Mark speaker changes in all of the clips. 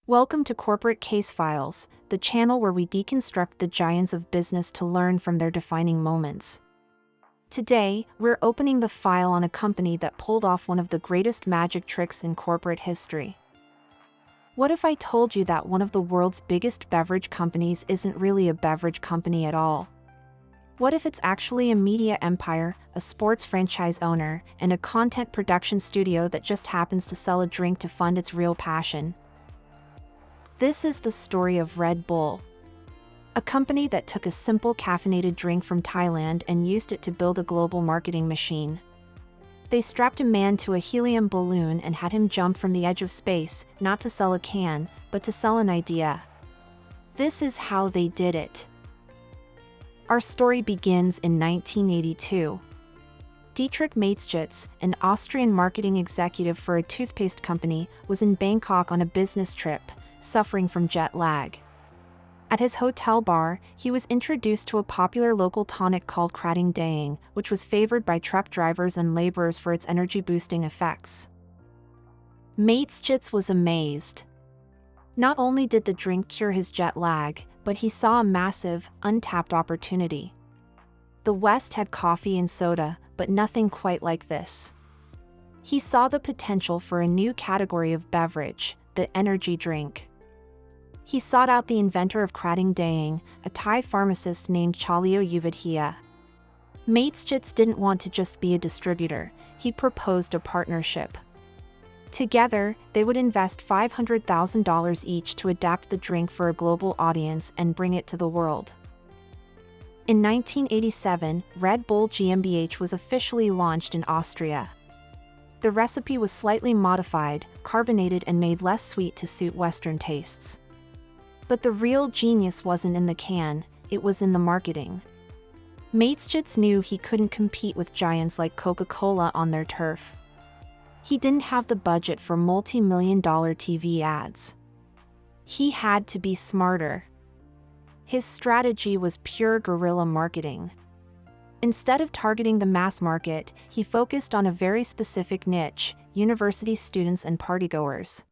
Speaker 1: Welcome to Corporate Case Files, the channel where we deconstruct the giants of business to learn from their defining moments. Today, we're opening the file on a company that pulled off one of the greatest magic tricks in corporate history. What if I told you that one of the world's biggest beverage companies isn't really a beverage company at all? What if it's actually a media empire, a sports franchise owner, and a content production studio that just happens to sell a drink to fund its real passion? This is the story of Red Bull, a company that took a simple caffeinated drink from Thailand and used it to build a global marketing machine. They strapped a man to a helium balloon and had him jump from the edge of space, not to sell a can, but to sell an idea. This is how they did it. Our story begins in 1982. Dietrich Mateschitz, an Austrian marketing executive for a toothpaste company, was in Bangkok on a business trip, suffering from jet lag. At his hotel bar, he was introduced to a popular local tonic called Krating Daeng, which was favored by truck drivers and laborers for its energy-boosting effects. Mateschitz was amazed. Not only did the drink cure his jet lag, but he saw a massive, untapped opportunity. The West had coffee and soda, but nothing quite like this. He saw the potential for a new category of beverage, the energy drink. He sought out the inventor of Krating Daeng, a Thai pharmacist named Chaleo Yuvadhia. Mateschitz didn't want to just be a distributor, he proposed a partnership. Together, they would invest $500,000 each to adapt the drink for a global audience and bring it to the world. In 1987, Red Bull GmbH was officially launched in Austria. The recipe was slightly modified, carbonated and made less sweet to suit Western tastes. But the real genius wasn't in the can, it was in the marketing. Mateschitz knew he couldn't compete with giants like Coca-Cola on their turf. He didn't have the budget for multi-million-dollar TV ads. He had to be smarter. His strategy was pure guerrilla marketing. Instead of targeting the mass market, he focused on a very specific niche: university students and partygoers.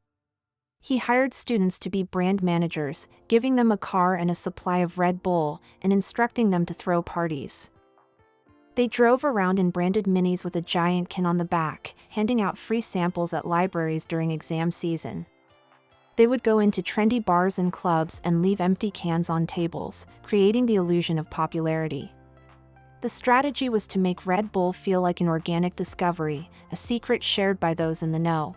Speaker 1: He hired students to be brand managers, giving them a car and a supply of Red Bull, and instructing them to throw parties. They drove around in branded minis with a giant can on the back, handing out free samples at libraries during exam season. They would go into trendy bars and clubs and leave empty cans on tables, creating the illusion of popularity. The strategy was to make Red Bull feel like an organic discovery, a secret shared by those in the know.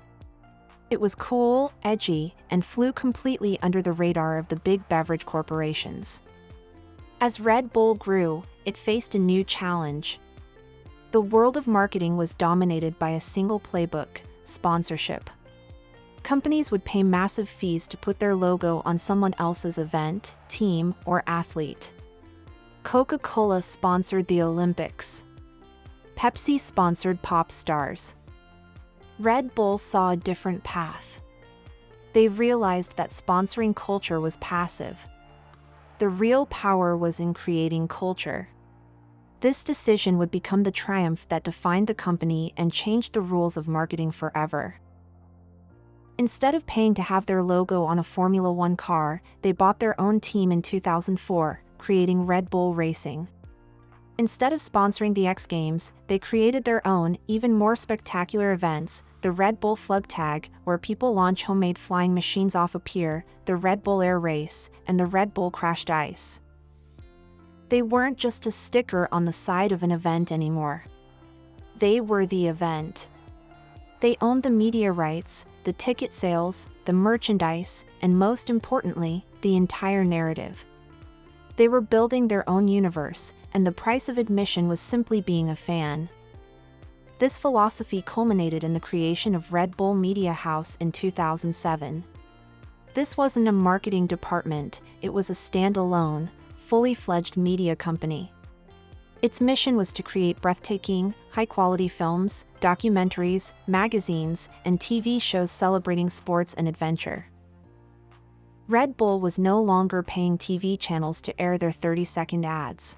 Speaker 1: It was cool, edgy, and flew completely under the radar of the big beverage corporations. As Red Bull grew, it faced a new challenge. The world of marketing was dominated by a single playbook: sponsorship. Companies would pay massive fees to put their logo on someone else's event, team, or athlete. Coca-Cola sponsored the Olympics. Pepsi sponsored pop stars. Red Bull saw a different path. They realized that sponsoring culture was passive. The real power was in creating culture. This decision would become the triumph that defined the company and changed the rules of marketing forever. Instead of paying to have their logo on a Formula One car, they bought their own team in 2004, creating Red Bull Racing. Instead of sponsoring the X Games, they created their own, even more spectacular events: the Red Bull Flug Tag, where people launch homemade flying machines off a pier, the Red Bull Air Race, and the Red Bull Crashed Ice. They weren't just a sticker on the side of an event anymore. They were the event. They owned the media rights, the ticket sales, the merchandise, and most importantly, the entire narrative. They were building their own universe, and the price of admission was simply being a fan. This philosophy culminated in the creation of Red Bull Media House in 2007. This wasn't a marketing department, it was a standalone, fully fledged media company. Its mission was to create breathtaking, high-quality films, documentaries, magazines, and TV shows celebrating sports and adventure. Red Bull was no longer paying TV channels to air their 30-second ads.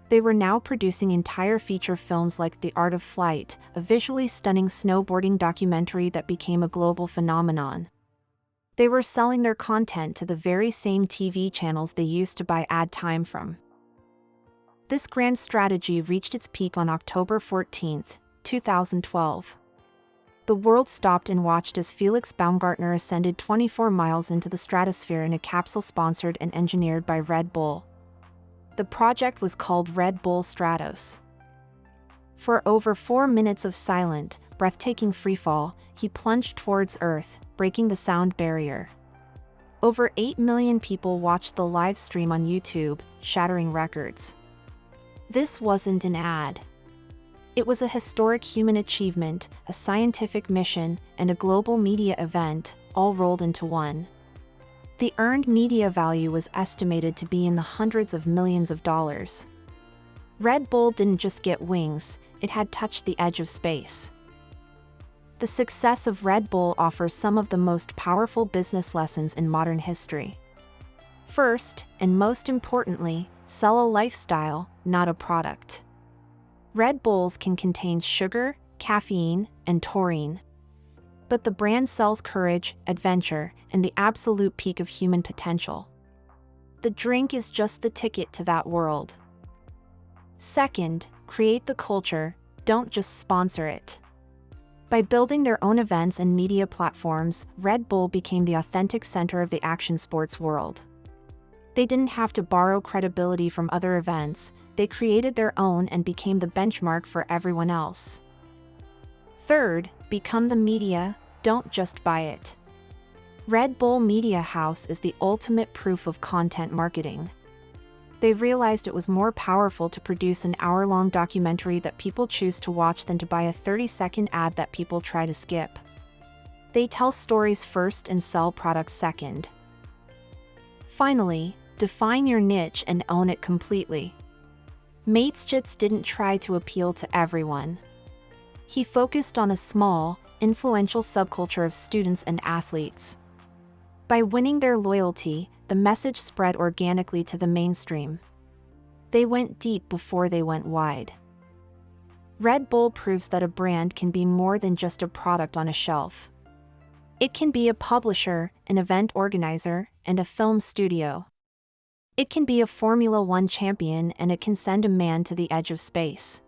Speaker 1: They were now producing entire feature films like The Art of Flight, a visually stunning snowboarding documentary that became a global phenomenon. They were selling their content to the very same TV channels they used to buy ad time from. This grand strategy reached its peak on October 14, 2012. The world stopped and watched as Felix Baumgartner ascended 24 miles into the stratosphere in a capsule sponsored and engineered by Red Bull. The project was called Red Bull Stratos. For over 4 minutes of silent, breathtaking freefall, he plunged towards Earth, breaking the sound barrier. Over 8 million people watched the live stream on YouTube, shattering records. This wasn't an ad. It was a historic human achievement, a scientific mission, and a global media event, all rolled into one. The earned media value was estimated to be in the hundreds of millions of dollars. Red Bull didn't just get wings, it had touched the edge of space. The success of Red Bull offers some of the most powerful business lessons in modern history. First, and most importantly, sell a lifestyle, not a product. Red Bulls can contain sugar, caffeine, and taurine. But the brand sells courage, adventure, and the absolute peak of human potential. The drink is just the ticket to that world. Second, create the culture, don't just sponsor it. By building their own events and media platforms, Red Bull became the authentic center of the action sports world. They didn't have to borrow credibility from other events, they created their own and became the benchmark for everyone else. Third, become the media, don't just buy it. Red Bull Media House is the ultimate proof of content marketing. They realized it was more powerful to produce an hour-long documentary that people choose to watch than to buy a 30-second ad that people try to skip. They tell stories first and sell products second. Finally, define your niche and own it completely. Matesjits didn't try to appeal to everyone. He focused on a small, influential subculture of students and athletes. By winning their loyalty, the message spread organically to the mainstream. They went deep before they went wide. Red Bull proves that a brand can be more than just a product on a shelf. It can be a publisher, an event organizer, and a film studio. It can be a Formula One champion, and it can send a man to the edge of space.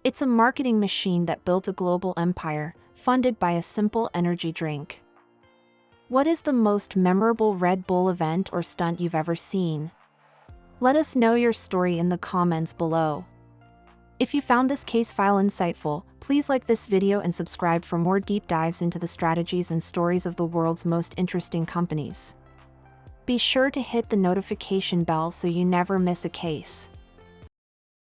Speaker 1: It's a marketing machine that built a global empire, funded by a simple energy drink. What is the most memorable Red Bull event or stunt you've ever seen? Let us know your story in the comments below. If you found this case file insightful, please like this video and subscribe for more deep dives into the strategies and stories of the world's most interesting companies. Be sure to hit the notification bell so you never miss a case.